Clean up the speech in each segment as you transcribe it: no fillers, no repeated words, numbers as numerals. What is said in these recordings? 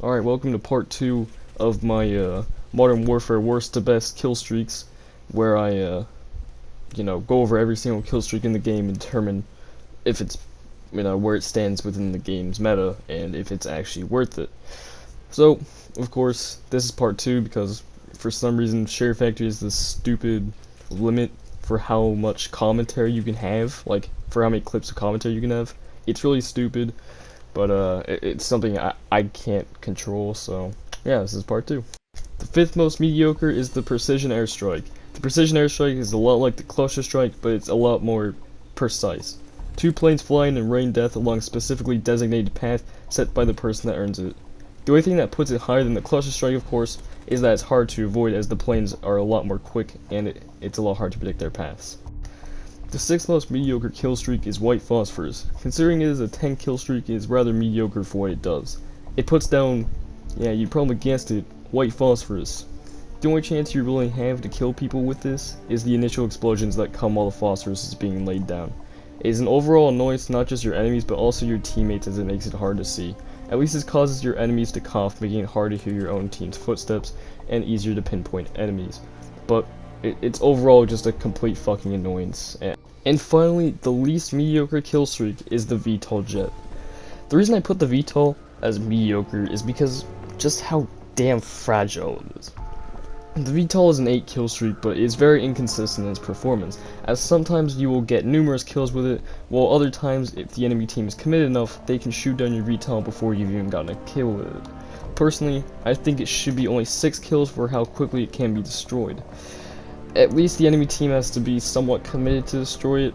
Alright, welcome to part 2 of my Modern Warfare worst to best kill streaks, where I go over every single kill streak in the game and determine if it's, where it stands within the game's meta and if it's actually worth it. So, of course, this is part 2 because for some reason SHAREfactory is this stupid limit for how much commentary you can have, like for how many clips of commentary you can have. It's really stupid. But it's something I can't control, so yeah, this is part 2. The fifth most mediocre is the Precision Airstrike. The Precision Airstrike is a lot like the Cluster Strike, but it's a lot more precise. Two planes flying and rain death along a specifically designated path set by the person that earns it. The only thing that puts it higher than the Cluster Strike, of course, is that it's hard to avoid as the planes are a lot more quick and it's a lot hard to predict their paths. The sixth most mediocre kill streak is White Phosphorus. Considering it is a 10 kill streak, it is rather mediocre for what it does. It puts down, yeah, you probably guessed it, White Phosphorus. The only chance you really have to kill people with this is the initial explosions that come while the phosphorus is being laid down. It is an overall annoyance to not just your enemies but also your teammates, as it makes it hard to see. At least it causes your enemies to cough, making it hard to hear your own team's footsteps and easier to pinpoint enemies. But it's overall just a complete fucking annoyance. And finally, the least mediocre kill streak is the VTOL jet. The reason I put the VTOL as mediocre is because just how damn fragile it is. The VTOL is an 8 kill streak, but it's very inconsistent in its performance, as sometimes you will get numerous kills with it, while other times, if the enemy team is committed enough, they can shoot down your VTOL before you've even gotten a kill with it. Personally, I think it should be only 6 kills for how quickly it can be destroyed. At least the enemy team has to be somewhat committed to destroy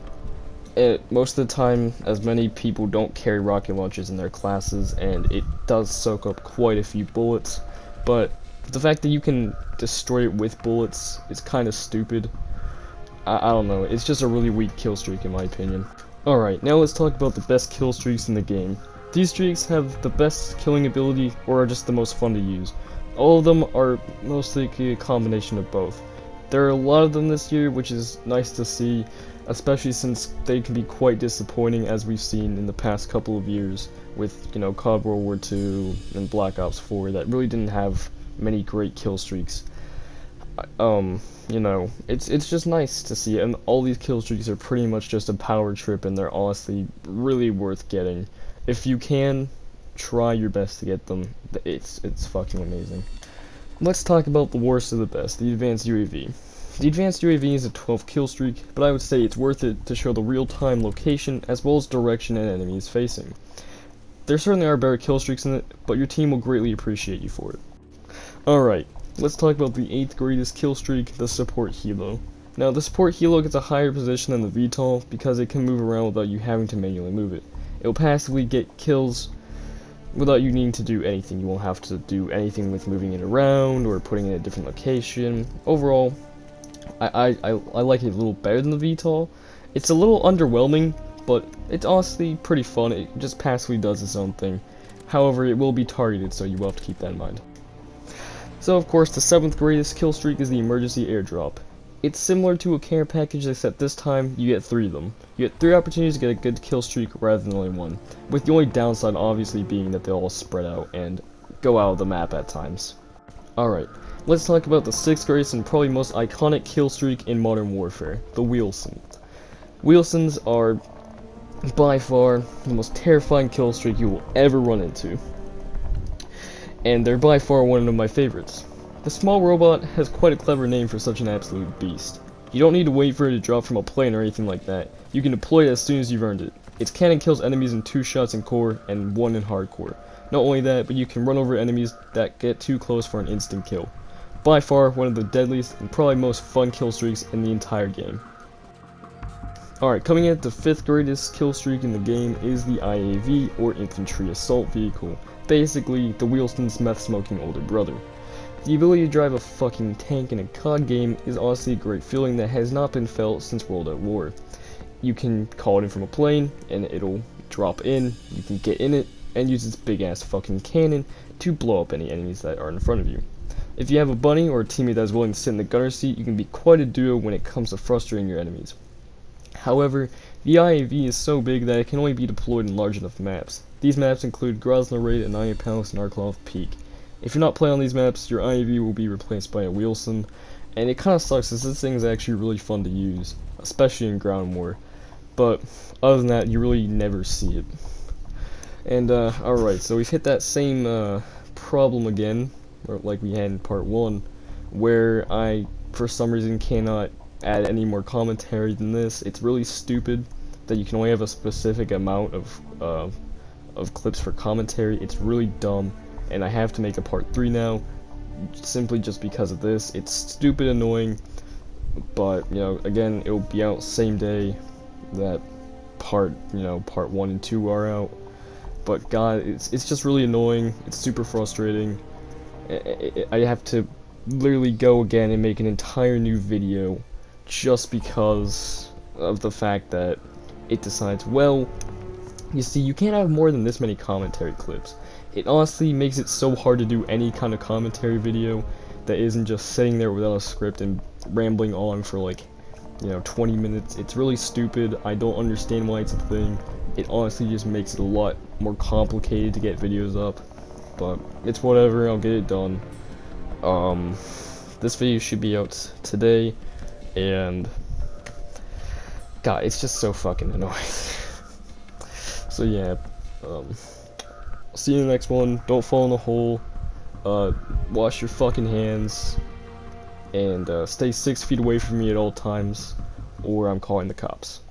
it. Most of the time, as many people don't carry rocket launchers in their classes, and it does soak up quite a few bullets, but the fact that you can destroy it with bullets is kind of stupid. I don't know, it's just a really weak kill streak in my opinion. Alright, now let's talk about the best kill streaks in the game. These streaks have the best killing ability or are just the most fun to use. All of them are mostly a combination of both. There are a lot of them this year, which is nice to see, especially since they can be quite disappointing, as we've seen in the past couple of years with, COD World War II and Black Ops 4 that really didn't have many great kill streaks. It's just nice to see it, and all these kill streaks are pretty much just a power trip, and they're honestly really worth getting. If you can, try your best to get them. It's fucking amazing. Let's talk about the worst of the best, the Advanced UAV. The Advanced UAV is a 12 kill streak, but I would say it's worth it to show the real-time location as well as direction an enemy is facing. There certainly are better kill streaks in it, but your team will greatly appreciate you for it. Alright, let's talk about the 8th greatest kill streak, the Support Helo. Now, the Support Helo gets a higher position than the VTOL because it can move around without you having to manually move it. It will passively get kills without you needing to do anything. You won't have to do anything with moving it around or putting it in a different location. Overall, I like it a little better than the VTOL. It's a little underwhelming, but it's honestly pretty fun. It just passively does its own thing. However, it will be targeted, so you will have to keep that in mind. So, of course, the 7th greatest kill streak is the Emergency Airdrop. It's similar to a care package, except this time you get 3 of them. You get 3 opportunities to get a good kill streak rather than only 1, with the only downside obviously being that they all spread out and go out of the map at times. Alright, let's talk about the 6th greatest and probably most iconic kill streak in Modern Warfare, the Wheelson. Wheelsons are by far the most terrifying kill streak you will ever run into, and they're by far one of my favorites. The small robot has quite a clever name for such an absolute beast. You don't need to wait for it to drop from a plane or anything like that. You can deploy it as soon as you've earned it. Its cannon kills enemies in 2 shots in core and 1 in hardcore. Not only that, but you can run over enemies that get too close for an instant kill. By far one of the deadliest and probably most fun kill streaks in the entire game. Alright, coming in at the 5th greatest kill streak in the game is the IAV, or Infantry Assault Vehicle. Basically, the Wheelson's meth-smoking older brother. The ability to drive a fucking tank in a COD game is honestly a great feeling that has not been felt since World at War. You can call it in from a plane, and it'll drop in, you can get in it, and use its big ass fucking cannon to blow up any enemies that are in front of you. If you have a buddy or a teammate that is willing to sit in the gunner seat, you can be quite a duo when it comes to frustrating your enemies. However, the IAV is so big that it can only be deployed in large enough maps. These maps include Grosvenor Raid and Iron Palace and Arklov Peak. If you're not playing on these maps, your IV will be replaced by a Wilson, and it kind of sucks because this thing is actually really fun to use, especially in Ground War. But other than that, you really never see it. And alright, so we've hit that same problem again, like we had in part 1, where I, for some reason, cannot add any more commentary than this. It's really stupid that you can only have a specific amount of clips for commentary. It's really dumb, and I have to make a part 3 now, simply just because of this. It's stupid annoying, but, you know, again, it'll be out same day that part 1 and 2 are out. But God, it's just really annoying. It's super frustrating. I have to literally go again and make an entire new video just because of the fact that it decides, well, you see, you can't have more than this many commentary clips. It honestly makes it so hard to do any kind of commentary video that isn't just sitting there without a script and rambling on for like, 20 minutes. It's really stupid. I don't understand why it's a thing. It honestly just makes it a lot more complicated to get videos up. But it's whatever, I'll get it done. This video should be out today, and God, it's just so fucking annoying. So yeah, see you in the next one. Don't fall in the hole. Wash your fucking hands, and stay 6 feet away from me at all times, or I'm calling the cops.